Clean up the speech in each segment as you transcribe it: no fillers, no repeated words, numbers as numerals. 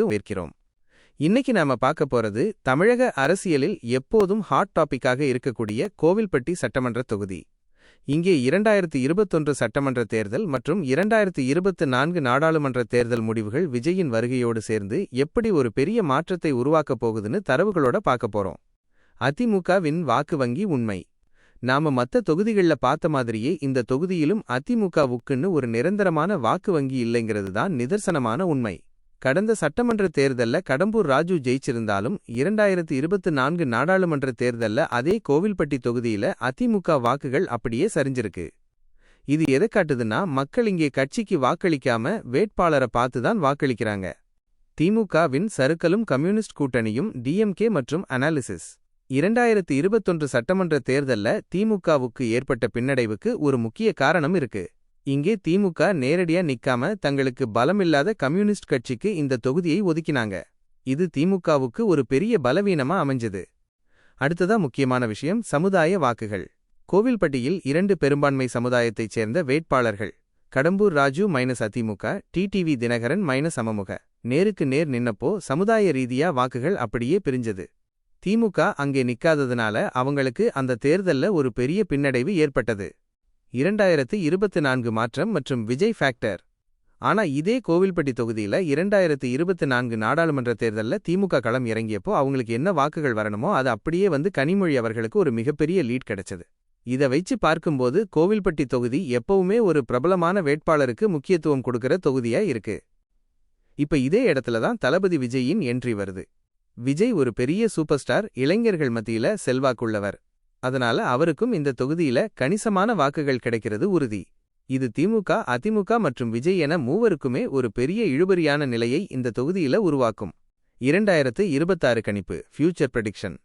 வரவேற்கிறோம். இன்னைக்கு நாம பார்க்க போறது தமிழக அரசியலில் எப்போதும் ஹாட் டாபிக்காக இருக்கக்கூடிய கோவில்பட்டி சட்டமன்ற தொகுதி. இங்கே 2021 சட்டமன்ற தேர்தல் மற்றும் 2024 நாடாளுமன்ற தேர்தல் முடிவுகள் விஜயின் வருகையோடு சேர்ந்து எப்படி ஒரு பெரிய மாற்றத்தை உருவாக்கப் போகுதுன்னு தரவுகளோட பார்க்க போறோம். அதிமுகவின் வாக்கு வங்கி உண்மை. நாம மத்த தொகுதிகள்ல பார்த்த மாதிரியே இந்த தொகுதியிலும் அதிமுகவுக்குன்னு ஒரு நிரந்தரமான வாக்கு வங்கி இல்லைங்கிறது தான் நிதர்சனமான உண்மை. கடந்த சட்டமன்ற தேர்தல்ல கடம்பூர் ராஜு ஜெயிச்சிருந்தாலும் 2024 நாடாளுமன்ற தேர்தல்ல அதே கோவில்பட்டி தொகுதியில அதிமுக வாக்குகள் அப்படியே சரிஞ்சிருக்கு. இது எதை காட்டுதுன்னா, மக்கள் இங்கே கட்சிக்கு வாக்களிக்காம வேட்பாளரை பார்த்துதான் வாக்களிக்கிறாங்க. திமுகவின் சறுக்கலும் கம்யூனிஸ்ட் கூட்டணியும் டிஎம்கே மற்றும் அனாலிசிஸ். 2021 சட்டமன்ற தேர்தல்ல திமுகவுக்கு ஏற்பட்ட பின்னடைவுக்கு ஒரு முக்கிய காரணம் இருக்கு. இங்கே திமுக நேரடியா நிக்காம தங்களுக்கு பலமில்லாத கம்யூனிஸ்ட் கட்சிக்கு இந்த தொகுதியை ஒதுக்கினாங்க. இது திமுகவுக்கு ஒரு பெரிய பலவீனமா அமைஞ்சது. அடுத்ததா முக்கியமான விஷயம், சமுதாய வாக்குகள். கோவில்பட்டியில் 2 பெரும்பான்மை சமுதாயத்தைச் சேர்ந்த வேட்பாளர்கள். Kadambur Raju minus AIADMK, TTV Dhinakaran minus AMMK நேருக்கு நேர் நின்னப்போ சமுதாய ரீதியா வாக்குகள் அப்படியே பிரிஞ்சது. திமுக அங்கே நிக்காததுனால அவங்களுக்கு அந்த தேர்தல்ல ஒரு பெரிய பின்னடைவு ஏற்பட்டது. 2024 மாற்றம் மற்றும் விஜய் ஃபேக்டர். ஆனா இதே கோவில்பட்டி தொகுதியில 2024 நாடாளுமன்ற தேர்தல்ல திமுக களம் இறங்கியப்போ அவங்களுக்கு என்ன வாக்குகள் வரணுமோ அது அப்படியே வந்து கனிமொழி அவர்களுக்கு ஒரு மிகப்பெரிய லீட் கிடைச்சது. இதை வச்சு பார்க்கும்போது கோவில்பட்டி தொகுதி எப்பவுமே ஒரு பிரபலமான வேட்பாளருக்கு முக்கியத்துவம் கொடுக்கிற தொகுதியா இருக்கு. இப்ப இதே இடத்துல தான் தளபதி விஜயின் என்ட்ரி வருது. விஜய் ஒரு பெரிய சூப்பர் ஸ்டார், இளைஞர்கள் மத்தியில செல்வாக்குள்ளவர். அதனால அவருக்கும் இந்த தொகுதியில கணிசமான வாக்குகள் கிடைக்கிறது உறுதி. இது திமுக, அதிமுக மற்றும் விஜய் என மூவருக்குமே ஒரு பெரிய இழுபறியான நிலையை இந்த தொகுதியில உருவாக்கும். 2026 கணிப்பு, ஃபியூச்சர் ப்ரெடிக்ஷன்.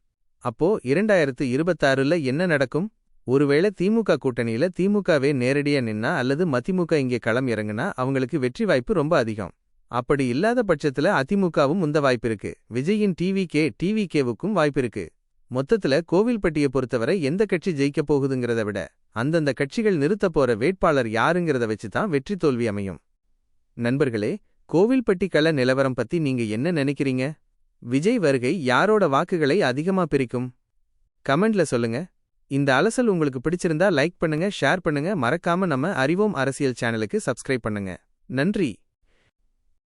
அப்போ 2026ல என்ன நடக்கும்? ஒருவேளை திமுக கூட்டணியில திமுகவே நேரடியா நின்னா அல்லது மதிமுக இங்கே களம் இறங்குனா அவங்களுக்கு வெற்றி வாய்ப்பு ரொம்ப அதிகம். அப்படி இல்லாத பட்சத்துல அதிமுகவும் உந்த வாய்ப்பிருக்கு. விஜயின் டிவிகேவுக்கும் வாய்ப்பிருக்கு. மொத்தத்துல கோவில்பட்டியை பொறுத்தவரை எந்த கட்சி ஜெயிக்கப் போகுதுங்கிறத விட அந்தந்த கட்சிகள் நிறுத்த போற வேட்பாளர் யாருங்கிறத வச்சுதான் வெற்றி தோல்வி அமையும். நண்பர்களே, கோவில்பட்டி கள நிலவரம் பத்தி நீங்க என்ன நினைக்கிறீங்க? விஜய் வருகை யாரோட வாக்குகளை அதிகமா பிரிக்கும்? கமெண்ட்ல சொல்லுங்க. இந்த அலசல் உங்களுக்கு பிடிச்சிருந்தா லைக் பண்ணுங்க, ஷேர் பண்ணுங்க, மறக்காம நம்ம அறிவோம் அரசியல் சேனலுக்கு சப்ஸ்கிரைப் பண்ணுங்க. நன்றி.